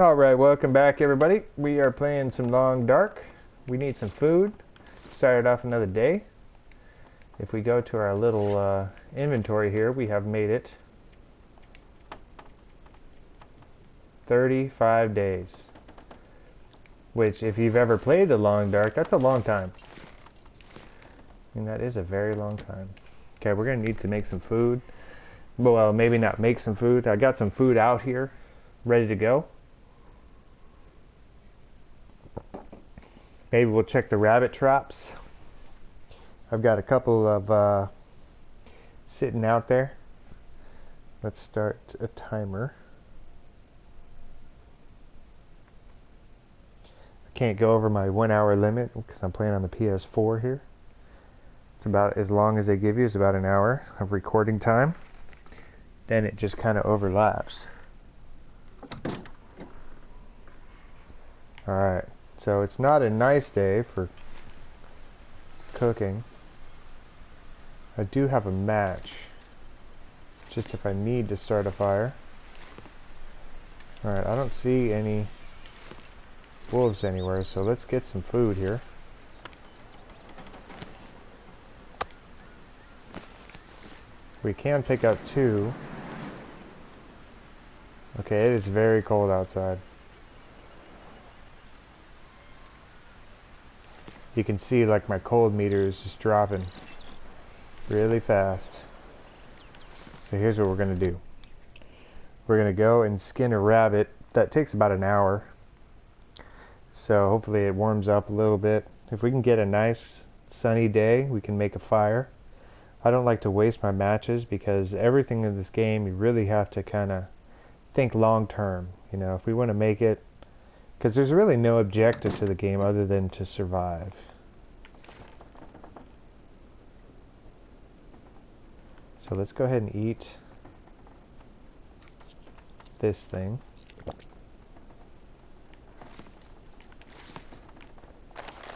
Alright, welcome back everybody. We are playing some Long Dark. We need some food. Started off another day. If we go to our little inventory here, we have made it 35 days. Which, if you've ever played the Long Dark, that's a long time. I mean, that is a very long time. Okay, we're going to need to make some food. Well, maybe not make some food. I got some food out here, ready to go. Maybe we'll check the rabbit traps. I've got a couple of sitting out there. Let's start a timer. I can't go over my 1 hour limit because I'm playing on the PS4 here. It's about as long as they give you is about an hour of recording time. Then it just kind of overlaps. Alright. So it's not a nice day for cooking. I do have a match, just if I need to start a fire. Alright, I don't see any wolves anywhere, so let's get some food here. We can pick up 2. Okay, it is very cold outside. You can see like my cold meter is just dropping really fast. So here's what we're going to do. We're going to go and skin a rabbit. That takes about an hour. So hopefully it warms up a little bit. If we can get a nice sunny day, we can make a fire. I don't like to waste my matches because everything in this game you really have to kind of think long term. You know, if we want to make it, because there's really no objective to the game other than to survive. So let's go ahead and eat this thing.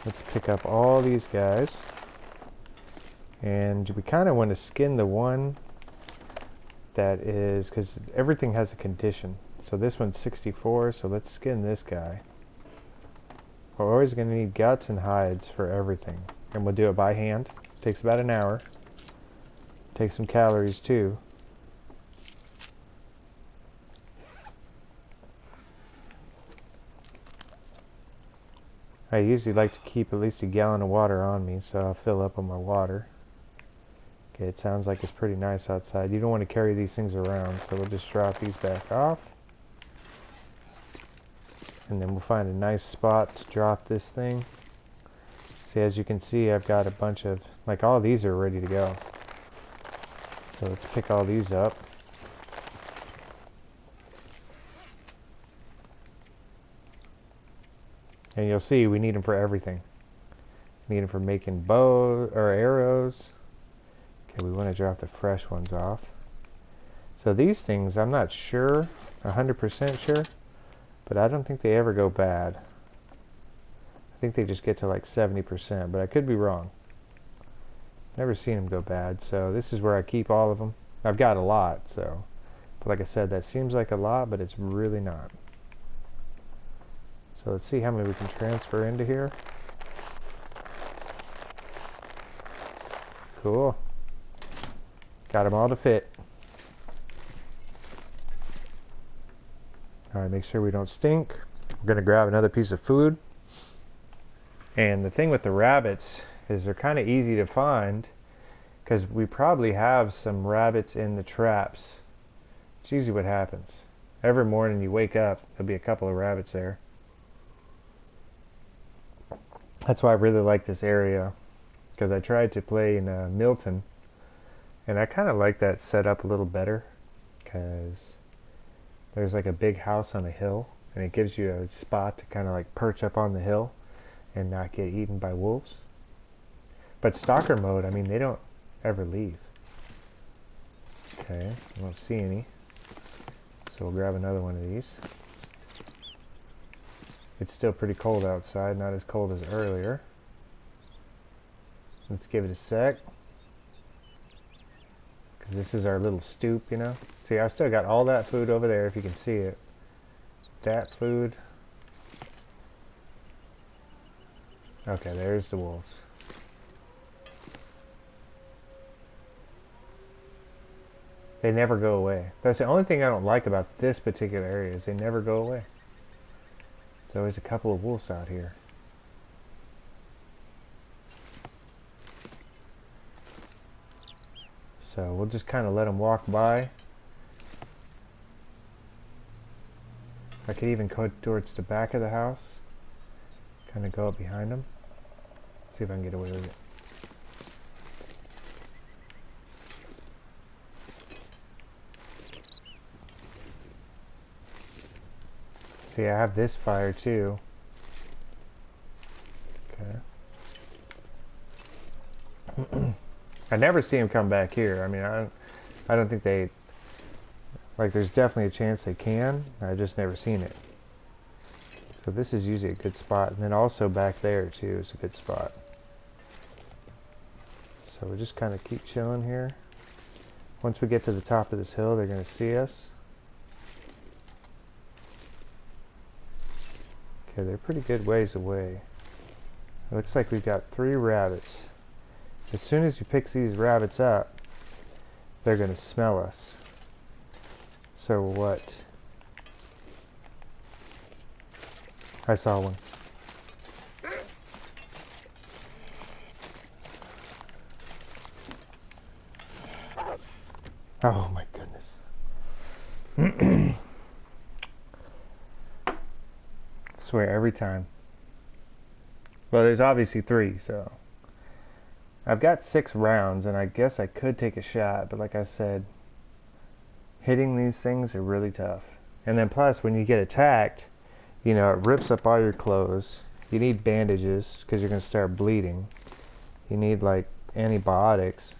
Let's pick up all these guys. And we kind of want to skin the one that is, because everything has a condition. So this one's 64, so let's skin this guy. We're always going to need guts and hides for everything. And we'll do it by hand. Takes about an hour. Takes some calories too. I usually like to keep at least a gallon of water on me, so I'll fill up on my water. Okay, it sounds like it's pretty nice outside. You don't want to carry these things around, so we'll just drop these back off. And then we'll find a nice spot to drop this thing. See, as you can see, I've got a bunch of, like all these are ready to go. So let's pick all these up. And you'll see we need them for everything. We need them for making bows or arrows. Okay, we want to drop the fresh ones off. So these things, I'm not sure, 100% sure, but I don't think they ever go bad. I think they just get to like 70%, but I could be wrong. Never seen them go bad, so this is where I keep all of them. I've got a lot, so. But like I said, that seems like a lot, but it's really not. So let's see how many we can transfer into here. Cool. Got them all to fit. Alright, make sure we don't stink. We're going to grab another piece of food. And the thing with the rabbits is they're kind of easy to find because we probably have some rabbits in the traps. It's usually what happens. Every morning you wake up, there'll be a couple of rabbits there. That's why I really like this area, because I tried to play in Milton, and I kind of like that setup a little better because there's like a big house on a hill, and it gives you a spot to kind of like perch up on the hill and not get eaten by wolves. But stalker mode, I mean, they don't ever leave. Okay, I don't see any. So we'll grab another one of these. It's still pretty cold outside, not as cold as earlier. Let's give it a sec. Because this is our little stoop, you know. See, I've still got all that food over there if you can see it. that food. Okay, there's the wolves. They never go away. That's the only thing I don't like about this particular area is they never go away. There's always a couple of wolves out here. So we'll just kind of let them walk by. I could even go towards the back of the house. Kind of go up behind them. See if I can get away with it. See, I have this fire too. Okay. I never see them come back here. I mean, I don't think they, like, there's definitely a chance they can. I just never seen it. So this is usually a good spot. And then also back there too is a good spot. So we just kind of keep chilling here. Once we get to the top of this hill, they're going to see us. Okay, they're pretty good ways away. It looks like we've got 3 rabbits. As soon as you pick these rabbits up, they're going to smell us. So what? I saw one. Oh my goodness. I swear every time. Well, there's obviously 3, so. I've got 6 rounds, and I guess I could take a shot, but like I said, hitting these things are really tough. And then plus, when you get attacked, you know, it rips up all your clothes. You need bandages, because you're going to start bleeding. You need, like, antibiotics.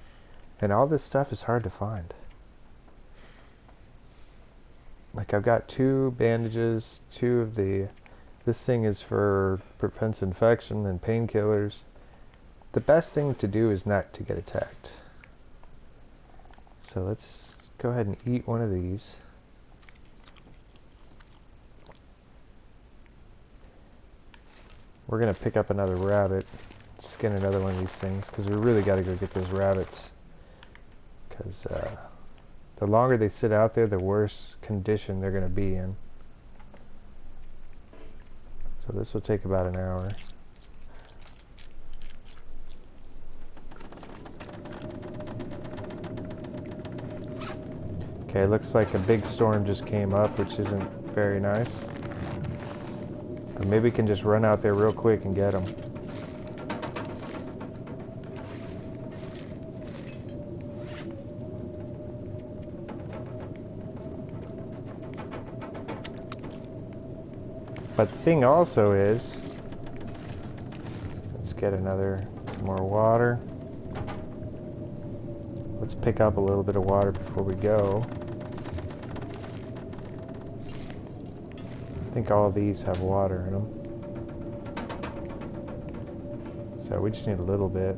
And all this stuff is hard to find. Like, I've got 2 bandages, 2 of the... This thing is for prevents infection and painkillers. The best thing to do is not to get attacked. So let's go ahead and eat one of these. We're going to pick up another rabbit, skin another one of these things, because we really got to go get those rabbits. Because the longer they sit out there, the worse condition they're going to be in. So this will take about an hour. Okay, looks like a big storm just came up, which isn't very nice. Or maybe we can just run out there real quick and get them. But the thing also is, let's get some more water. Let's pick up a little bit of water before we go. I think all of these have water in them. So we just need a little bit.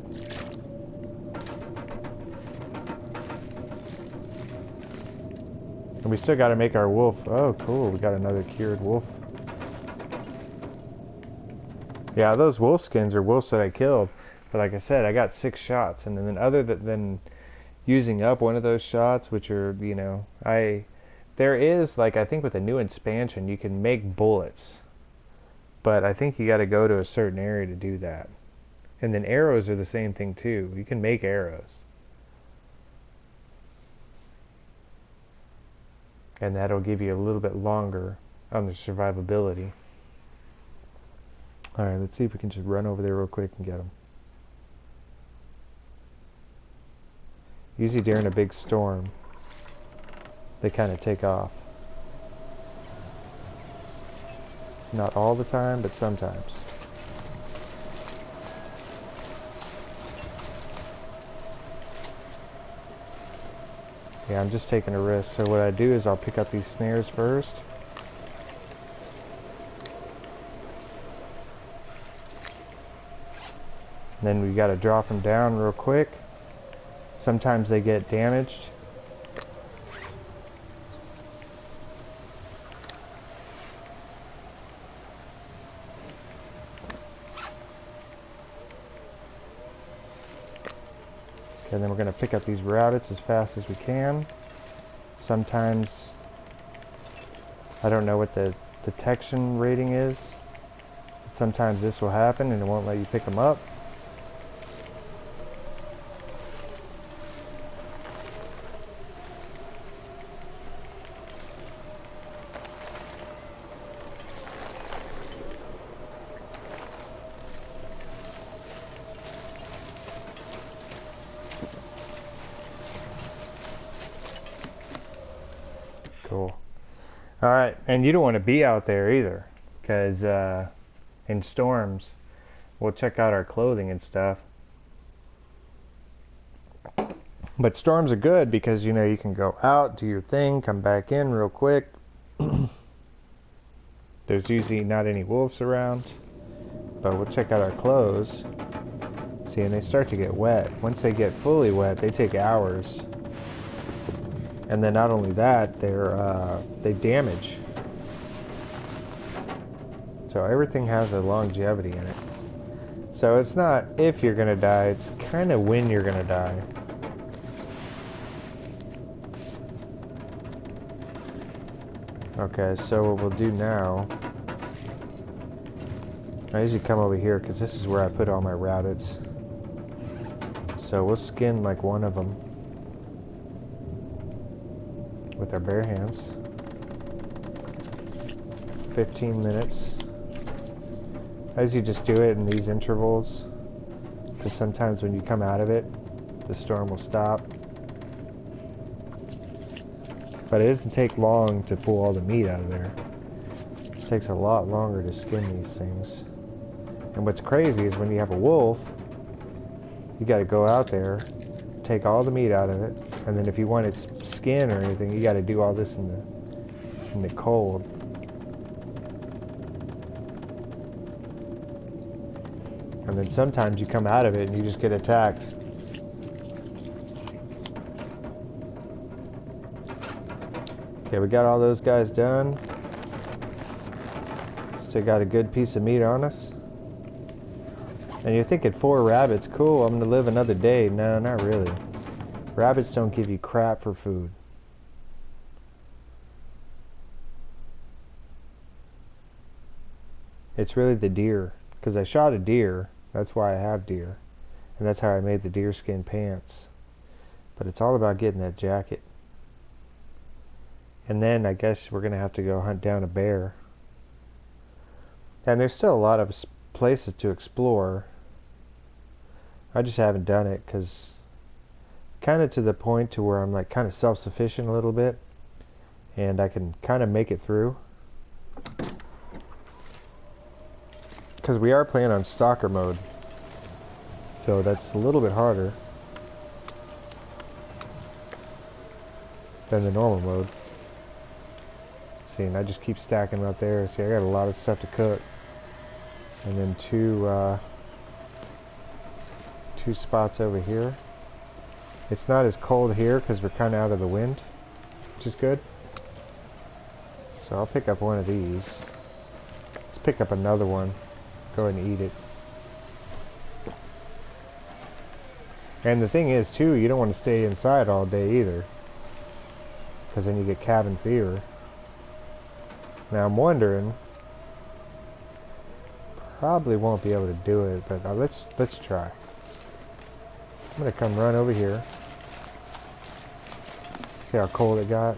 And we still got to make our wolf. Oh, cool. We got another cured wolf. Yeah, those wolf skins are wolves that I killed. But like I said, I got 6 shots. And then other than using up one of those shots, which are, you know, there is, like, I think with the new expansion, you can make bullets. But I think you got to go to a certain area to do that. And then arrows are the same thing too. You can make arrows. And that'll give you a little bit longer on the survivability. Alright, let's see if we can just run over there real quick and get them. Usually during a big storm, they kind of take off. Not all the time, but sometimes. Yeah, I'm just taking a risk. So what I do is I'll pick up these snares first. And then we got to drop them down real quick. Sometimes they get damaged. And then we're going to pick up these rabbits as fast as we can. Sometimes, I don't know what the detection rating is. Sometimes this will happen and it won't let you pick them up. Cool. All right, and you don't want to be out there either, because in storms, we'll check out our clothing and stuff. But storms are good because, you know, you can go out, do your thing, come back in real quick. There's usually not any wolves around, but we'll check out our clothes. See, and they start to get wet. Once they get fully wet, they take hours. And then not only that, they damage. So everything has a longevity in it. So it's not if you're gonna die, it's kind of when you're gonna die. Okay, so what we'll do now, I usually come over here because this is where I put all my rabbits. So we'll skin like one of them with our bare hands. 15 minutes. As you just do it in these intervals, because sometimes when you come out of it, the storm will stop. But it doesn't take long to pull all the meat out of there. It takes a lot longer to skin these things. And what's crazy is when you have a wolf, you got to go out there, take all the meat out of it, and then if you want its skin or anything, you got to do all this in the cold. And then sometimes you come out of it and you just get attacked. Okay, we got all those guys done. Still got a good piece of meat on us. And you're thinking 4 rabbits, cool, I'm gonna live another day. No, not really. Rabbits don't give you crap for food. It's really the deer, because I shot a deer, that's why I have deer. And that's how I made the deerskin pants. But it's all about getting that jacket. And then I guess we're gonna have to go hunt down a bear. And there's still a lot of places to explore. I just haven't done it because kind of to the point to where I'm like kind of self-sufficient a little bit, and I can kind of make it through. Because we are playing on stalker mode, so that's a little bit harder than the normal mode. See, and I just keep stacking them out there. See, I got a lot of stuff to cook. And then two spots over here. It's not as cold here because we're kind of out of the wind, which is good. So I'll pick up one of these. Let's pick up another one. Go ahead and eat it. And the thing is, too, you don't want to stay inside all day either, because then you get cabin fever. Now I'm wondering, probably won't be able to do it, but let's try. I'm gonna come run over here. See how cold it got.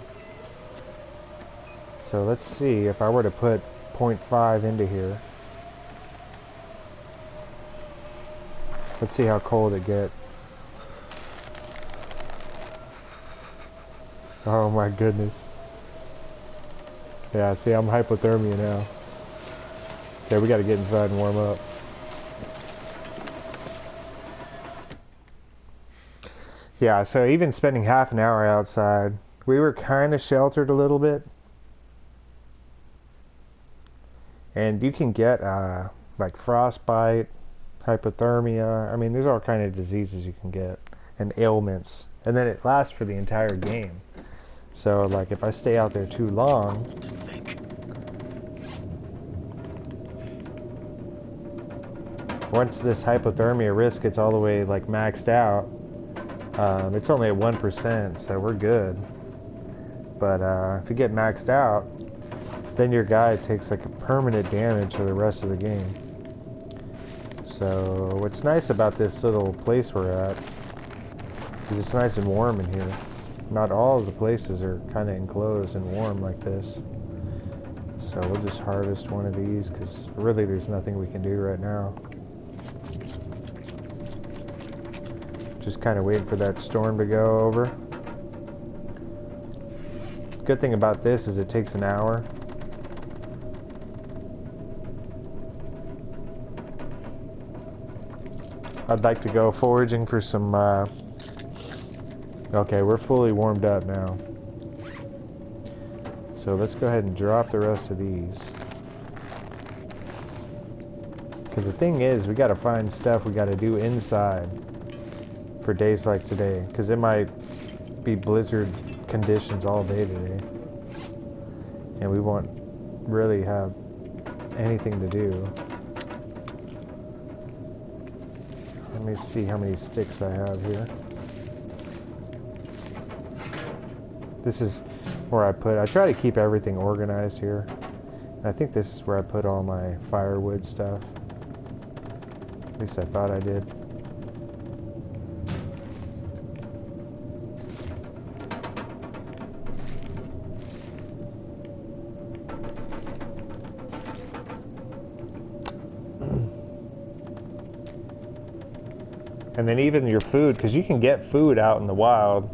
So let's see if I were to put 0.5 into here. Let's see how cold it gets. Oh my goodness. Yeah, see, I'm hypothermia now. Okay, we gotta get inside and warm up. Yeah, so even spending half an hour outside, we were kind of sheltered a little bit. And you can get like frostbite, hypothermia. I mean, there's all kind of diseases you can get, and ailments. And then it lasts for the entire game. So like if I stay out there too long, once this hypothermia risk gets all the way like maxed out, It's only at 1%, so we're good. But if you get maxed out, then your guy takes like a permanent damage for the rest of the game. So what's nice about this little place we're at is it's nice and warm in here. Not all of the places are kind of enclosed and warm like this. So we'll just harvest one of these because really there's nothing we can do right now. Just kind of waiting for that storm to go over. Good thing about this is it takes an hour. I'd like to go foraging for some okay, we're fully warmed up now. So let's go ahead and drop the rest of these. Because the thing is, we gotta find stuff we gotta do inside for days like today. Because it might be blizzard conditions all day today. And we won't really have anything to do. Let me see how many sticks I have here. This is where I try to keep everything organized here. I think this is where I put all my firewood stuff. At least I thought I did. And then even your food, because you can get food out in the wild,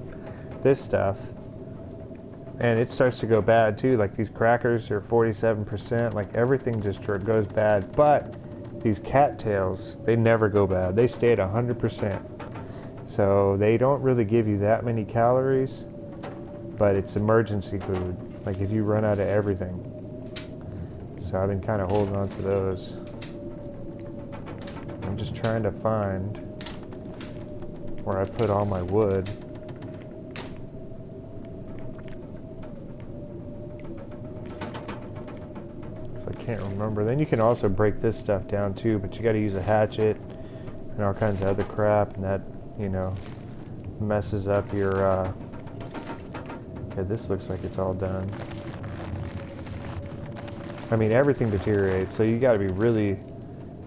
this stuff, and it starts to go bad too. Like these crackers are 47%, like everything just goes bad. But these cattails, they never go bad. They stay at 100%. So they don't really give you that many calories, but it's emergency food. Like if you run out of everything. So I've been kind of holding on to those. I'm just trying to find where I put all my wood. So I can't remember. Then you can also break this stuff down too, but you got to use a hatchet and all kinds of other crap, and that, you know, messes up your okay, this looks like it's all done. I mean, everything deteriorates, so you got to be really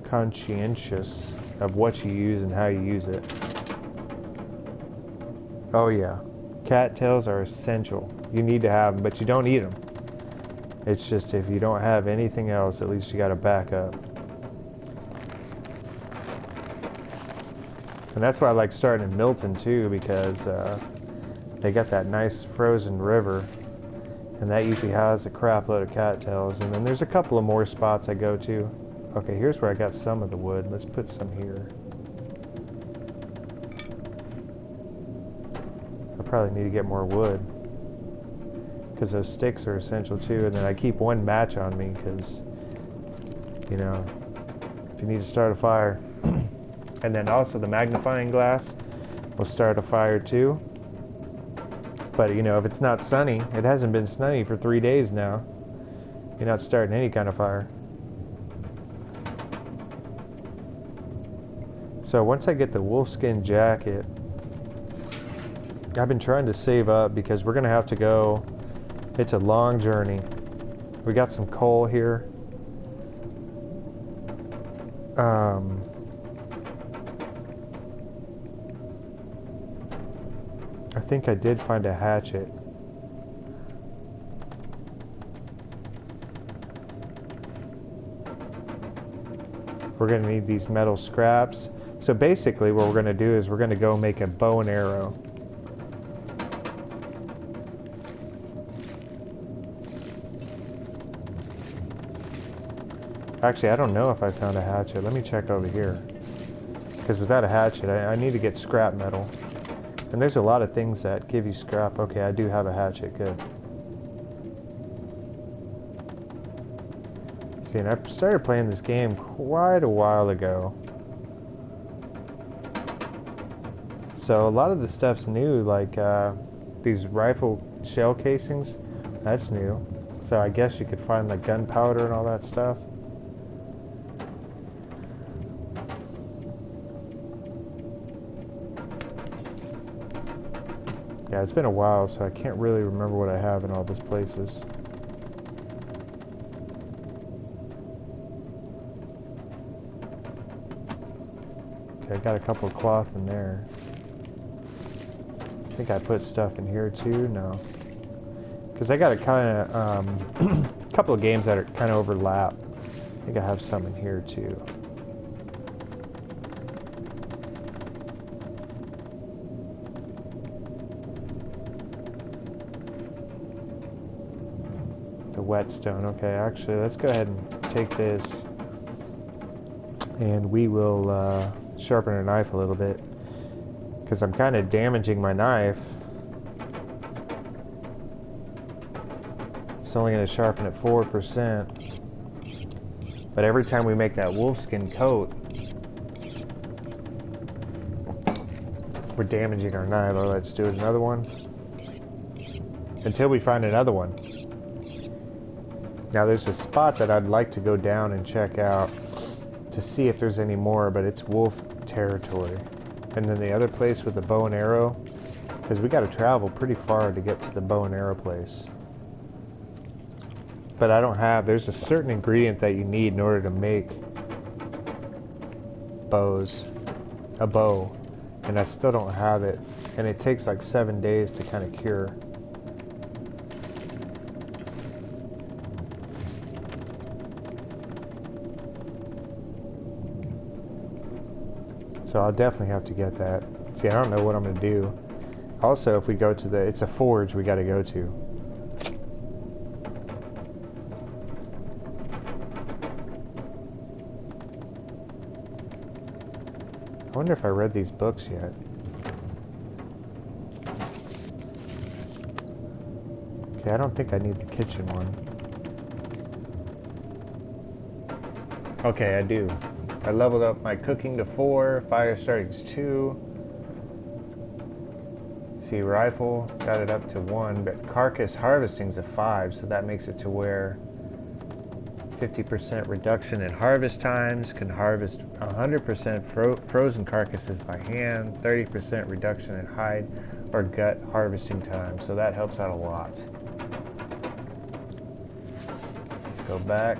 conscientious of what you use and how you use it. Oh yeah, cattails are essential. You need to have them, but you don't eat them. It's just if you don't have anything else, at least you got to back up. And that's why I like starting in Milton too, because they got that nice frozen river, and that usually has a crap load of cattails. And then there's a couple of more spots I go to. Okay, here's where I got some of the wood. Let's put some here. Probably need to get more wood because those sticks are essential too. And then I keep one match on me because, you know, if you need to start a fire. And then also the magnifying glass will start a fire too. But you know, if it's not sunny, it hasn't been sunny for 3 days now, you're not starting any kind of fire. So once I get the wolfskin jacket, I've been trying to save up because we're gonna have to go. It's a long journey. We got some coal here. I think I did find a hatchet. We're gonna need these metal scraps. So basically what we're gonna do is we're gonna go make a bow and arrow. Actually, I don't know if I found a hatchet. Let me check over here. Because without a hatchet, I need to get scrap metal. And there's a lot of things that give you scrap. Okay, I do have a hatchet. Good. See, and I started playing this game quite a while ago. So a lot of the stuff's new, like these rifle shell casings. That's new. So I guess you could find like gunpowder and all that stuff. Yeah, it's been a while, so I can't really remember what I have in all these places. Okay, I got a couple of cloth in there. I think I put stuff in here too. No, because I got a kind of a couple of games that are kind of overlap. I think I have some in here too. The whetstone. Okay, actually, let's go ahead and take this, and we will sharpen our knife a little bit, because I'm kind of damaging my knife. It's only going to sharpen at 4%. But every time we make that wolfskin coat, we're damaging our knife. Oh, let's do another one. Until we find another one. Now there's a spot that I'd like to go down and check out to see if there's any more, but it's wolf territory. And then the other place with the bow and arrow, because we got to travel pretty far to get to the bow and arrow place. But I don't have, there's a certain ingredient that you need in order to make a bow, and I still don't have it, and it takes like 7 days to kind of cure. So I'll definitely have to get that. See, I don't know what I'm going to do. Also, if we go to it's a forge we got to go to. I wonder if I read these books yet. Okay, I don't think I need the kitchen one. Okay, I do. I leveled up my cooking to 4, fire starting's 2. See, rifle, got it up to 1, but carcass harvesting's a 5, so that makes it to where 50% reduction in harvest times, can harvest 100% frozen carcasses by hand, 30% reduction in hide or gut harvesting time, so that helps out a lot. Let's go back.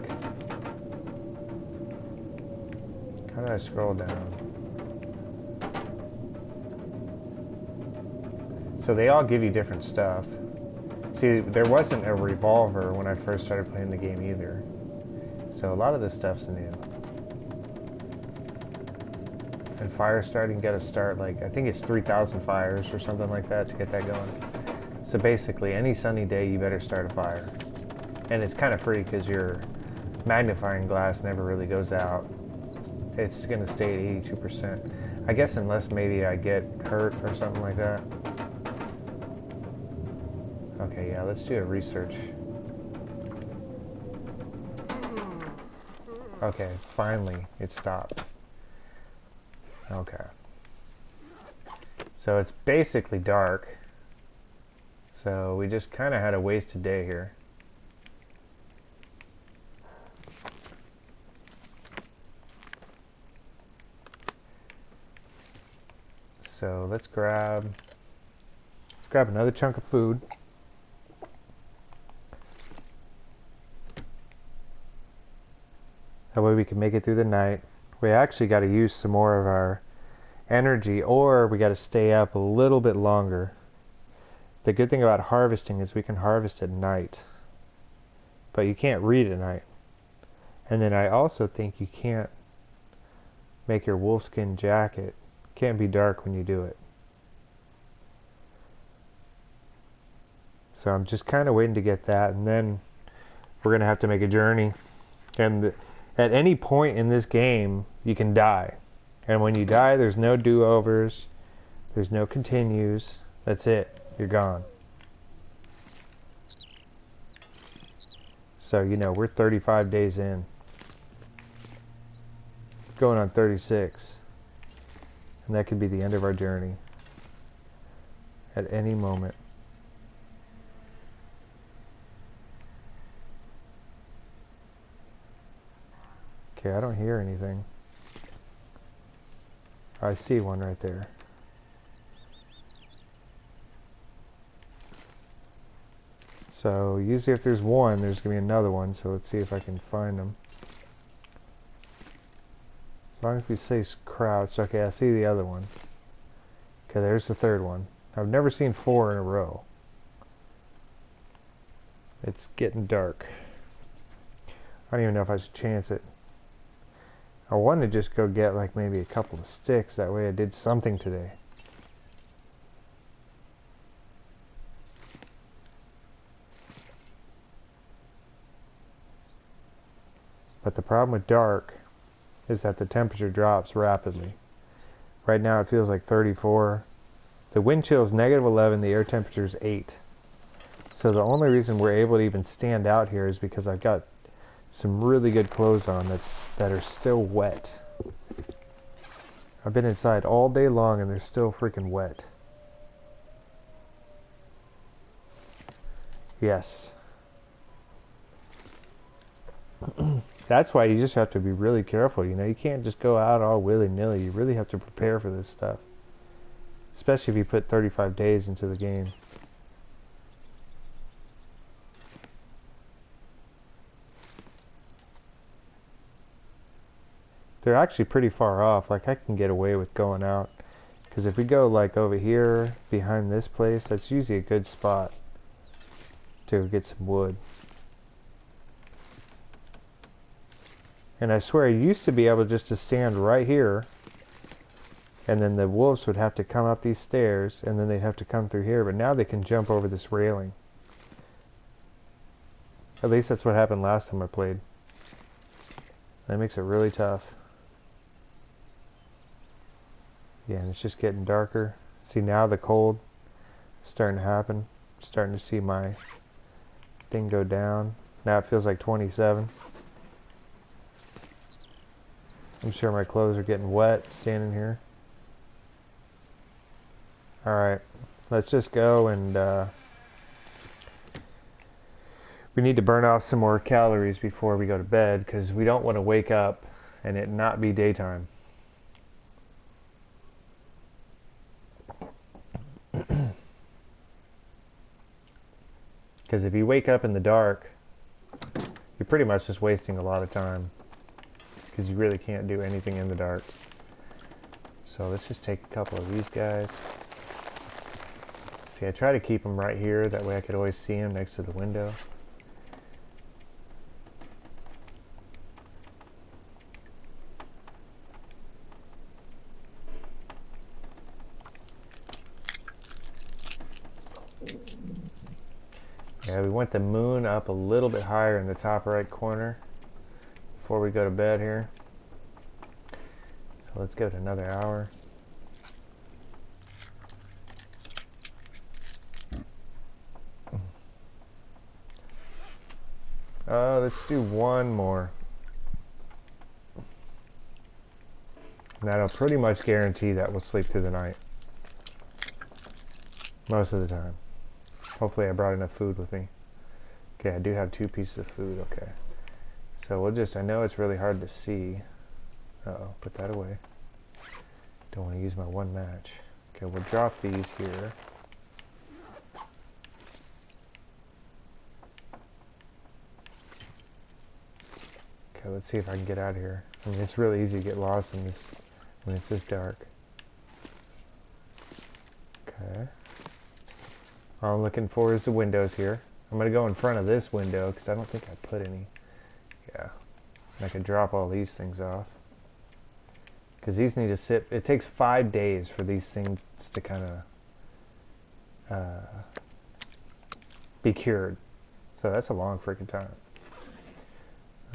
How do I scroll down? So they all give you different stuff. See, there wasn't a revolver when I first started playing the game either. So a lot of this stuff's new. And fire starting, got to start like, I think it's 3,000 fires or something like that to get that going. So basically, any sunny day you better start a fire. And it's kind of free because your magnifying glass never really goes out. It's going to stay at 82%. I guess unless maybe I get hurt or something like that. Okay, yeah, let's do a research. Okay, finally it stopped. Okay. So it's basically dark. So we just kind of had a wasted day here. So let's grab another chunk of food. That way we can make it through the night. We actually got to use some more of our energy, or we got to stay up a little bit longer. The good thing about harvesting is we can harvest at night, but you can't read at night. And then I also think you can't make your wolfskin jacket. It can't be dark when you do it. So I'm just kind of waiting to get that, and then we're going to have to make a journey. And at any point in this game, you can die. And when you die, there's no do-overs. There's no continues. That's it. You're gone. So, you know, we're 35 days in. Going on 36. And that could be the end of our journey. At any moment. Okay, I don't hear anything. I see one right there. So usually if there's one, there's going to be another one. So let's see if I can find them. As long as we stay crouched. Okay, I see the other one. Okay, there's the third one. I've never seen 4 in a row. It's getting dark. I don't even know if I should chance it. I want to just go get like maybe a couple of sticks. That way I did something today. But the problem with dark is that the temperature drops rapidly. Right now it feels like 34. The wind chill is -11, the air temperature is 8. So the only reason we're able to even stand out here is because I've got some really good clothes on that are still wet. I've been inside all day long and they're still freaking wet. Yes. That's why you just have to be really careful, you know. You can't just go out all willy-nilly. You really have to prepare for this stuff. Especially if you put 35 days into the game. They're actually pretty far off. Like I can get away with going out. Because if we go like over here behind this place, that's usually a good spot to get some wood. And I swear I used to be able just to stand right here, and then the wolves would have to come up these stairs, and then they'd have to come through here, but now they can jump over this railing. At least that's what happened last time I played. That makes it really tough. Yeah, and it's just getting darker. See, now the cold is starting to happen. I'm starting to see my thing go down. Now it feels like 27. I'm sure my clothes are getting wet standing here. Alright, let's just go and we need to burn off some more calories before we go to bed because we don't want to wake up and it not be daytime. Because if you wake up in the dark, you're pretty much just wasting a lot of time. Because you really can't do anything in the dark. So let's just take a couple of these guys. See, I try to keep them right here. That way I could always see them next to the window. Yeah, we want the moon up a little bit higher in the top right corner before we go to bed here. So let's give it another hour. Let's do one more. And that'll pretty much guarantee that we'll sleep through the night. Most of the time. Hopefully I brought enough food with me. Okay, I do have 2 pieces of food, okay. So we'll just, I know it's really hard to see. Uh-oh, put that away. Don't want to use my one match. Okay, we'll drop these here. Okay, let's see if I can get out of here. I mean, it's really easy to get lost in this when it's this dark. Okay. All I'm looking for is the windows here. I'm going to go in front of this window because I don't think I put any. Yeah. And I can drop all these things off. Because these need to sit. It takes 5 days for these things to kind of be cured. So that's a long freaking time.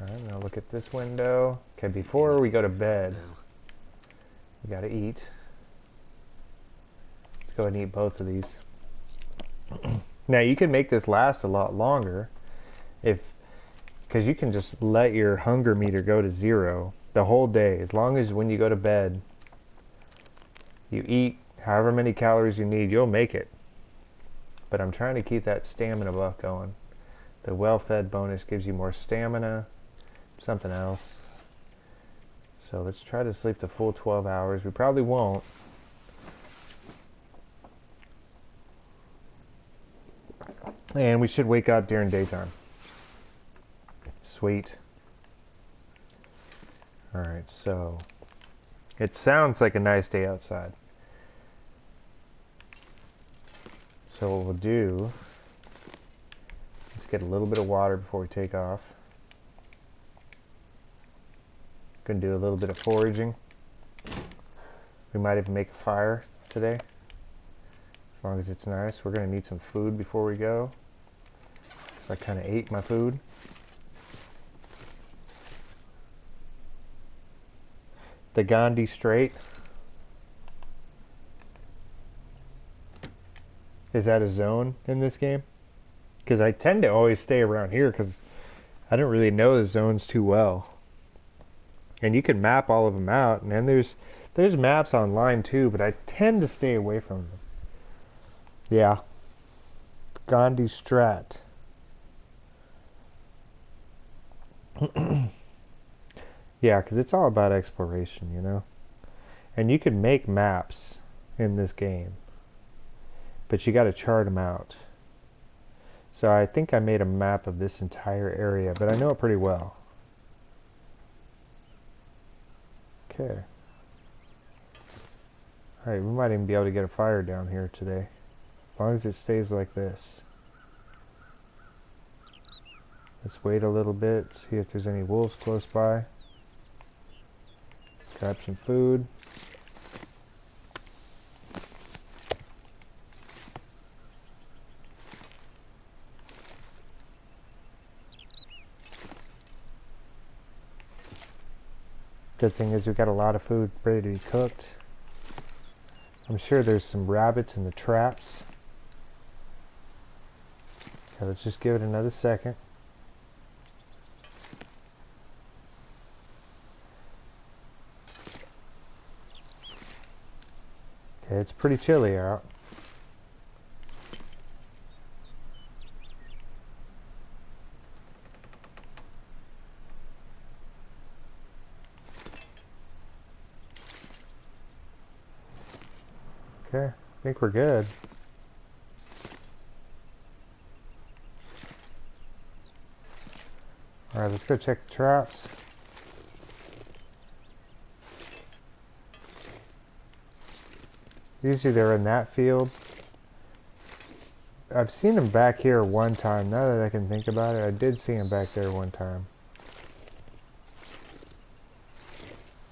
Alright, now look at this window. Okay, before we go to bed, we gotta eat. Let's go ahead and eat both of these. Now you can make this last a lot longer because you can just let your hunger meter go to 0 the whole day. As long as when you go to bed, you eat however many calories you need, you'll make it. But I'm trying to keep that stamina buff going. The well-fed bonus gives you more stamina. Something else. So let's try to sleep the full 12 hours. We probably won't. And we should wake up during daytime. Sweet. Alright, so it sounds like a nice day outside. So what we'll do, let's get a little bit of water before we take off. Gonna do a little bit of foraging. We might even make a fire today, as long as it's nice. We're gonna need some food before we go. So I kind of ate my food. The Gandhi Strait. Is that a zone in this game? Because I tend to always stay around here because I don't really know the zones too well. And you can map all of them out, and then there's maps online too, but I tend to stay away from them. Yeah. Gandhi Strat. Yeah, because it's all about exploration, you know? And you can make maps in this game, but you got to chart them out. So I think I made a map of this entire area, but I know it pretty well. Okay. Alright, we might even be able to get a fire down here today, as long as it stays like this. Let's wait a little bit, see if there's any wolves close by. Grab some food. Good thing is we've got a lot of food ready to be cooked. I'm sure there's some rabbits in the traps. Okay, let's just give it another second. Okay, it's pretty chilly out. Okay, I think we're good. Alright, let's go check the traps. Usually they're in that field. I've seen them back here one time. Now that I can think about it, I did see them back there one time.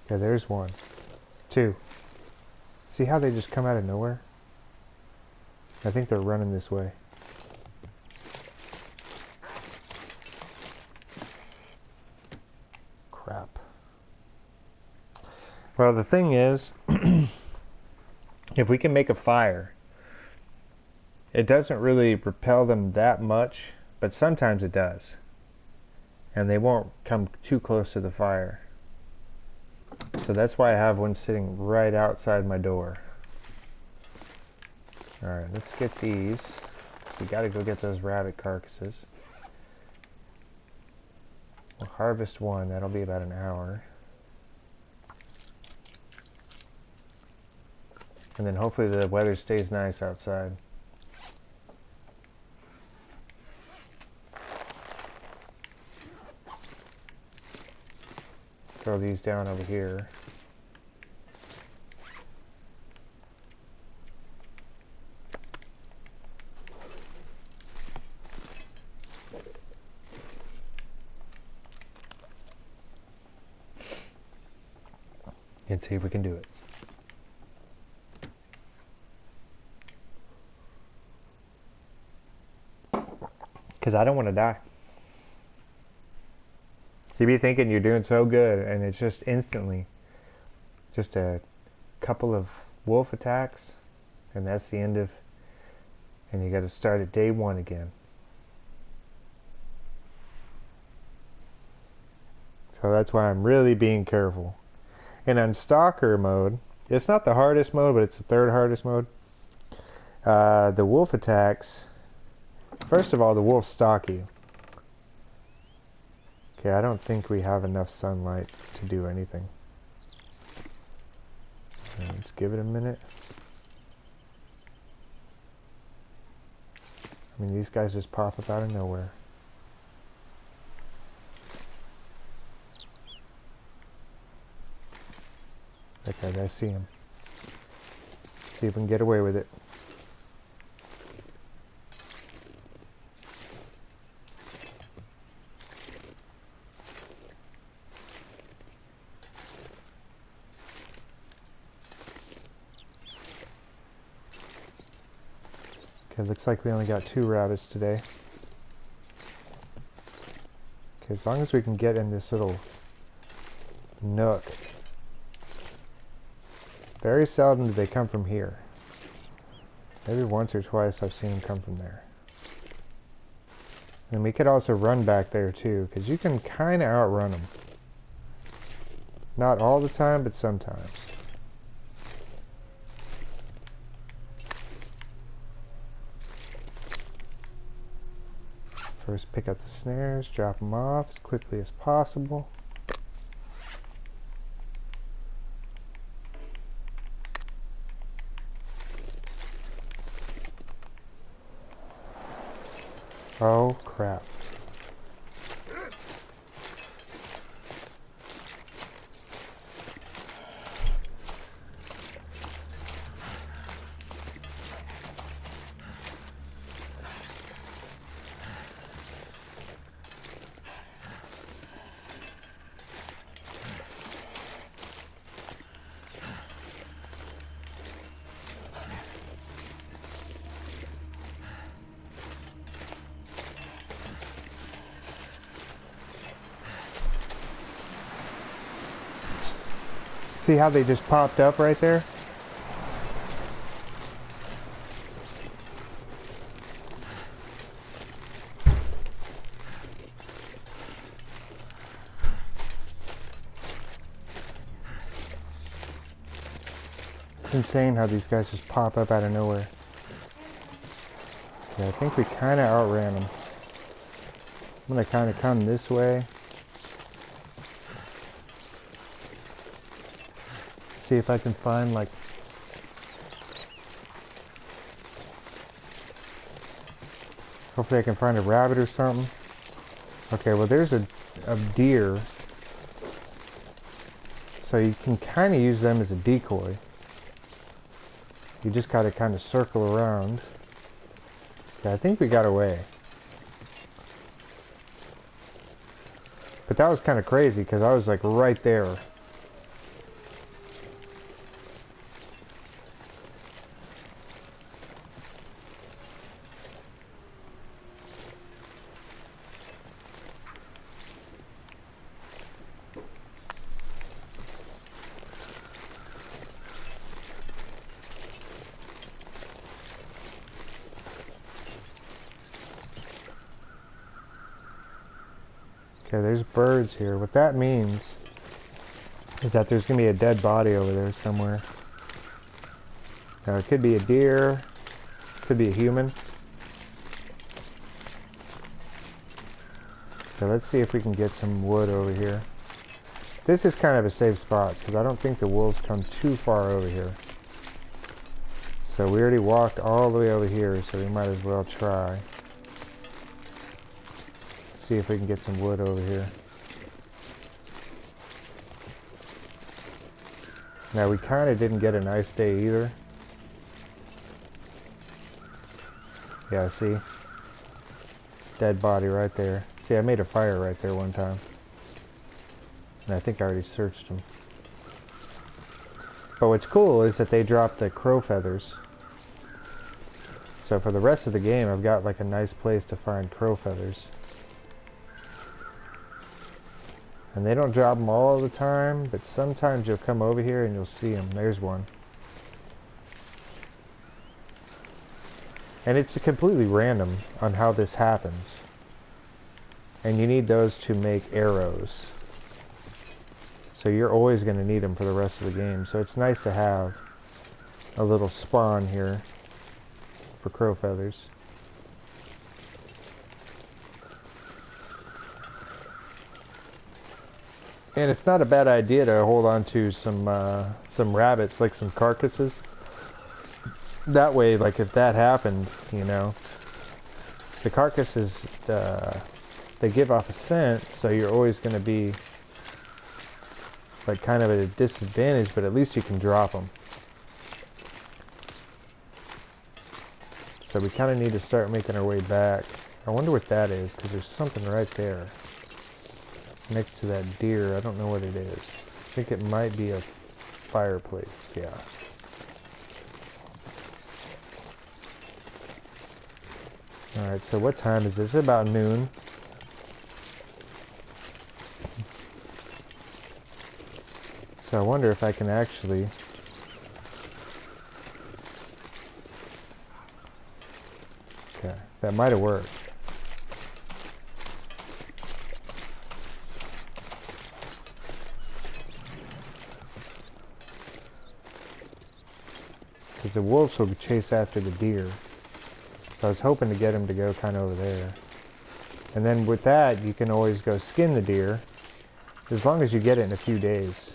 Yeah, there's one. Two. See how they just come out of nowhere? I think they're running this way. Crap. Well, the thing is, if we can make a fire, it doesn't really repel them that much, but sometimes it does. And they won't come too close to the fire. So that's why I have one sitting right outside my door. Alright, let's get these. So we gotta go get those rabbit carcasses. We'll harvest one, that'll be about an hour. And then hopefully the weather stays nice outside. Throw these down over here. And see if we can do it. Because I don't want to die. You be thinking you're doing so good, and it's just instantly just a couple of wolf attacks, and that's the end of, and you got to start at day one again. So that's why I'm really being careful. And on stalker mode, it's not the hardest mode, but it's the third hardest mode. The wolf attacks, first of all, the wolves stalk you. Okay, I don't think we have enough sunlight to do anything. Let's give it a minute. I mean, these guys just pop up out of nowhere. Okay, I see him. See if we can get away with it. Okay, looks like we only got 2 rabbits today. Okay, as long as we can get in this little nook. Very seldom do they come from here. Maybe once or twice I've seen them come from there. And we could also run back there too, because you can kind of outrun them. Not all the time, but sometimes. First pick up the snares, drop them off as quickly as possible. Oh crap. See how they just popped up right there? It's insane how these guys just pop up out of nowhere. Yeah, I think we kind of outran them. I'm going to kind of come this way. See if I can find like hopefully I can find a rabbit or something. Okay, well there's a deer, so you can kind of use them as a decoy. You just gotta kind of circle around. Yeah, I think we got away, but that was kind of crazy because I was like right there. Okay, there's birds here. What that means is that there's going to be a dead body over there somewhere. Now, it could be a deer, could be a human. So let's see if we can get some wood over here. This is kind of a safe spot because I don't think the wolves come too far over here. So we already walked all the way over here, so we might as well try. See if we can get some wood over here. Now we kind of didn't get a nice day either. Yeah, see? Dead body right there. See, I made a fire right there one time. And I think I already searched them. But what's cool is that they drop the crow feathers. So for the rest of the game, I've got like a nice place to find crow feathers. And they don't drop them all the time, but sometimes you'll come over here and you'll see them. There's one. And it's completely random on how this happens. And you need those to make arrows. So you're always going to need them for the rest of the game. So it's nice to have a little spawn here for crow feathers. And it's not a bad idea to hold on to some rabbits, like some carcasses. That way, like if that happened, you know, The carcasses, they give off a scent, so you're always going to be like kind of at a disadvantage, but at least you can drop them. So we kind of need to start making our way back. I wonder what that is, because there's something right there next to that deer. I don't know what it is. I think it might be a fireplace. Yeah. Alright, so what time is this? It's about noon. So I wonder if I can actually... Okay, that might have worked. Because the wolves will chase after the deer. So I was hoping to get him to go kind of over there. And then with that, you can always go skin the deer, as long as you get it in a few days.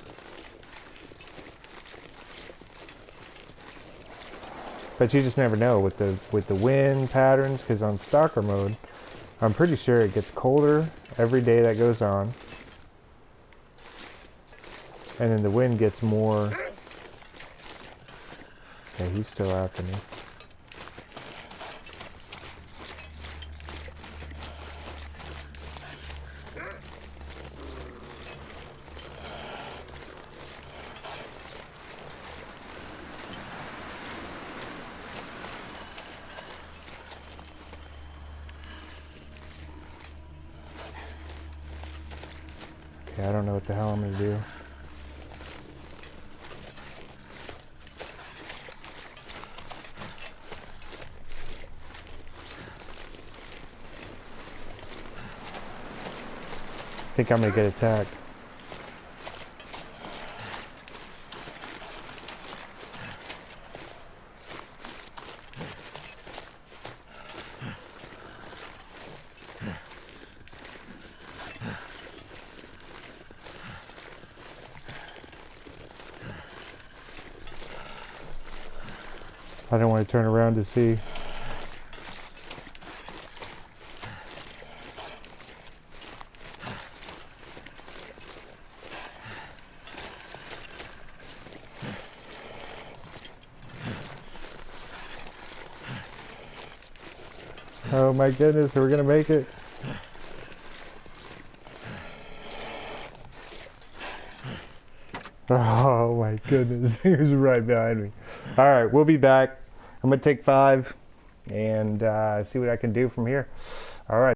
But you just never know with the wind patterns, because on stalker mode, I'm pretty sure it gets colder every day that goes on. And then the wind gets more... Okay, he's still after me. Okay, I don't know what the hell I'm gonna do. I think I'm gonna get attacked. I don't want to turn around to see. Oh my goodness, we're gonna make it. Oh my goodness, he was right behind me. Alright, we'll be back. I'm gonna take 5 and see what I can do from here. Alright.